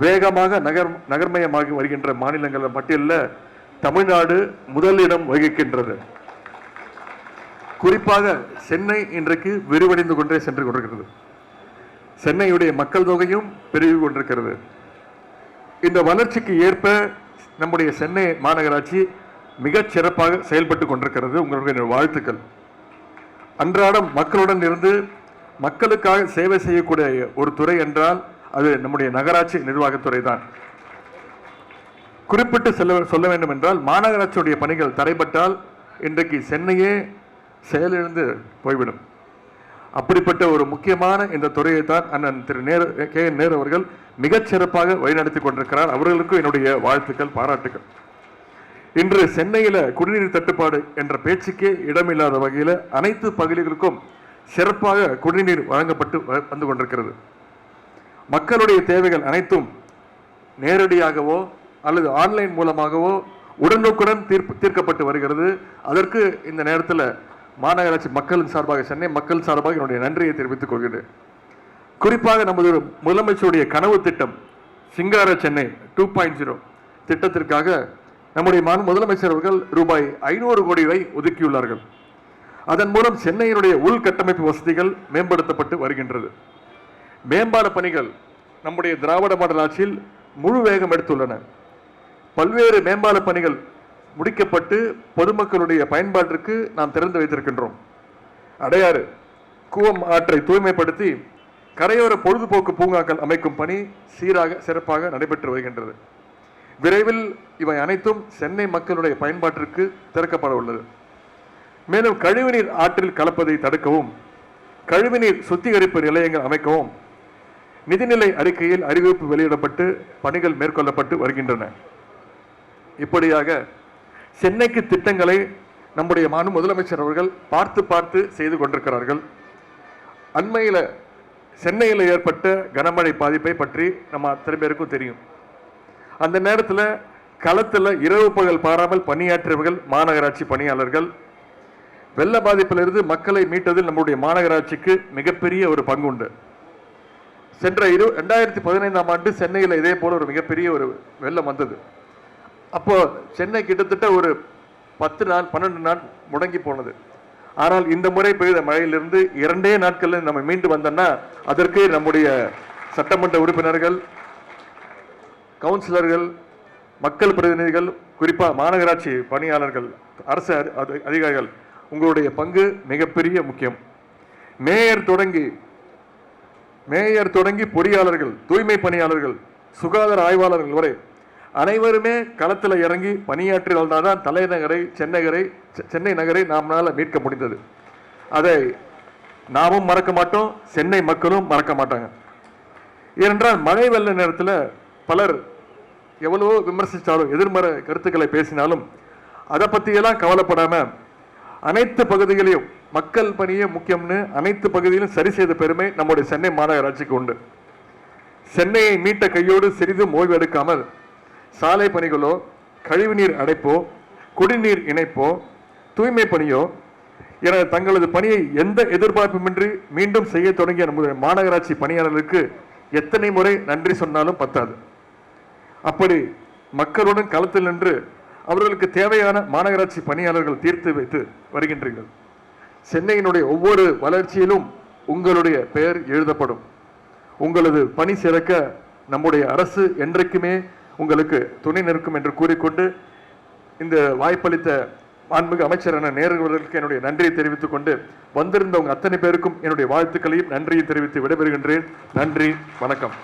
வேகமாக நகர்மயமாகி வருகின்ற மாநிலங்கள் பட்டியலில் தமிழ்நாடு முதலிடம் வகிக்கின்றது. குறிப்பாக சென்னை இன்றைக்கு விரிவடைந்து கொண்டே சென்று கொண்டிருக்கிறது. சென்னையுடைய மக்கள் தொகையும் பெருகி கொண்டிருக்கிறது. இந்த வளர்ச்சிக்கு ஏற்ப நம்முடைய சென்னை மாநகராட்சி மிகச் சிறப்பாக செயல்பட்டு கொண்டிருக்கிறது. உங்களுடைய வாழ்த்துக்கள். அன்றாடம் மக்களுடன் இருந்து மக்களுக்காக சேவை செய்யக்கூடிய ஒரு துறை என்றால் அது நம்முடைய நகராட்சி நிர்வாகத்துறை தான். குறிப்பிட்டு சொல்ல வேண்டும் என்றால் மாநகராட்சியுடைய பணிகள் தடைபட்டால் இன்றைக்கு சென்னையே செயலிழந்து போய்விடும். அப்படிப்பட்ட ஒரு முக்கியமான இந்த துறையை தான் அண்ணன் திரு நேரு அவர்கள் மிகச் சிறப்பாக வழிநடத்தி கொண்டிருக்கிறார். அவர்களுக்கும் என்னுடைய வாழ்த்துக்கள், பாராட்டுகள். இன்று சென்னையில் குடிநீர் தட்டுப்பாடு என்ற பேச்சுக்கே இடமில்லாத வகையில் அனைத்து பகுதிகளுக்கும் சிறப்பாக குடிநீர் வழங்கப்பட்டு வந்து கொண்டிருக்கிறது. மக்களுடைய தேவைகள் அனைத்தும் நேரடியாகவோ அல்லது ஆன்லைன் மூலமாகவோ உடனுக்குடன் தீர்க்கப்பட்டு வருகிறது. அதற்கு இந்த நேரத்தில் மாநகராட்சி மக்களின் சார்பாக, சென்னை மக்கள் சார்பாக என்னுடைய நன்றியை தெரிவித்துக் கொள்கிறேன். குறிப்பாக நமது முதலமைச்சருடைய கனவு திட்டம் சிங்கார சென்னை 2.0 திட்டத்திற்காக நம்முடைய முதலமைச்சர் அவர்கள் ரூபாய் 500 கோடி ஒதுக்கியுள்ளார்கள். அதன் மூலம் சென்னையினுடைய உள்கட்டமைப்பு வசதிகள் மேம்படுத்தப்பட்டு வருகின்றது. மேம்பால பணிகள் நம்முடைய திராவிட மாடல் ஆட்சியில் முழு வேகம் எடுத்துள்ளன. பல்வேறு மேம்பால பணிகள் முடிக்கப்பட்டு பொதுமக்களுடைய பயன்பாட்டிற்கு நாம் திறந்து வைத்திருக்கின்றோம். அடையாறு கூவம் ஆற்றை தூய்மைப்படுத்தி கரையோர பொழுதுபோக்கு பூங்காக்கள் அமைக்கும் பணி சீராக சிறப்பாக நடைபெற்று வருகின்றது. விரைவில் இவை அனைத்தும் சென்னை மக்களுடைய பயன்பாட்டிற்கு திறக்கப்பட உள்ளது. மேலும் கழிவுநீர் ஆற்றில் கலப்பதை தடுக்கவும், கழிவுநீர் சுத்திகரிப்பு நிலையங்கள் அமைக்கவும் நிதிநிலை அறிக்கையில் அறிவிப்பு வெளியிடப்பட்டு பணிகள் மேற்கொள்ளப்பட்டு வருகின்றன. இப்படியாக சென்னைக்கு திட்டங்களை நம்முடைய முதலமைச்சர் அவர்கள் பார்த்து செய்து கொண்டிருக்கிறார்கள். அண்மையில் சென்னையில் ஏற்பட்ட கனமழை பாதிப்பை பற்றி நம்ம அத்தனை பேருக்கும் தெரியும். அந்த நேரத்தில் களத்தில் இரவு பகல் பாராமல் பணியாற்றியவர்கள் மாநகராட்சி பணியாளர்கள். வெள்ள பாதிப்பிலிருந்து மக்களை மீட்டதில் நம்முடைய மாநகராட்சிக்கு மிகப்பெரிய ஒரு பங்கு உண்டு. சென்ற 2015ஆம் ஆண்டு சென்னையில் இதே போல ஒரு மிகப்பெரிய ஒரு வெள்ளம் வந்தது. அப்போ சென்னை கிட்டத்தட்ட ஒரு 10 நாள் 12 நாள் முடங்கி போனது. ஆனால் இந்த முறை பெய்த மழையிலிருந்து 2 நாட்களில் நம்ம மீண்டு வந்தோம்னா அதற்கு நம்முடைய சட்டமன்ற உறுப்பினர்கள், கவுன்சிலர்கள், மக்கள் பிரதிநிதிகள், குறிப்பாக மாநகராட்சி பணியாளர்கள், அரசு அதிகாரிகள், உங்களுடைய பங்கு மிகப்பெரிய முக்கியம். மேயர் தொடங்கி பொறியாளர்கள், தூய்மை பணியாளர்கள், சுகாதார ஆய்வாளர்கள் வரை அனைவருமே களத்தில் இறங்கி பணியாற்றினால்தான் தலைநகரை சென்னை நகரை நம்மளால் மீட்க முடிந்தது. அதை நாமும் மறக்க மாட்டோம், சென்னை மக்களும் மறக்க மாட்டாங்க. ஏனென்றால் மழை வெள்ள நேரத்தில் பலர் எவ்வளவோ விமர்சித்தாலும் எதிர்மறை கருத்துக்களை பேசினாலும் அதை பற்றியெல்லாம் கவலைப்படாமல் அனைத்து பகுதிகளையும் மக்கள் பணியே முக்கியம்னு அனைத்து பகுதியிலும் சரி செய்த பெருமை நம்முடைய சென்னை மாநகராட்சிக்கு உண்டு. சென்னையை மீட்ட கையோடு சிறிதும் ஓய்வு எடுக்காமல் சாலை பணிகளோ, கழிவுநீர் அடைப்போ, குடிநீர் இணைப்போ, தூய்மை பணியோ என தங்களது பணியை எந்த எதிர்பார்ப்புமின்றி மீண்டும் செய்ய தொடங்கிய நம்முடைய மாநகராட்சி பணியாளர்களுக்கு எத்தனை முறை நன்றி சொன்னாலும் பத்தாது. அப்படி மக்களுடன் களத்தில் நின்று அவர்களுக்கு தேவையான மாநகராட்சி பணியாளர்கள் தீர்த்து வைத்து வருகின்றீர்கள். சென்னையினுடைய ஒவ்வொரு வளர்ச்சியிலும் உங்களுடைய பெயர் எழுதப்படும். உங்களது பணி சிறக்க நம்முடைய அரசு என்றைக்குமே உங்களுக்கு துணை நிற்கும் என்று கூறிக்கொண்டு இந்த வாய்ப்பளித்த மாண்புமிகு அமைச்சர் நேரு அவர்களுக்கு என்னுடைய நன்றியை தெரிவித்துக் கொண்டு வந்திருந்தவங்க அத்தனை பேருக்கும் என்னுடைய வாழ்த்துக்களையும் நன்றியை தெரிவித்து விடைபெறுகின்றேன். நன்றி, வணக்கம்.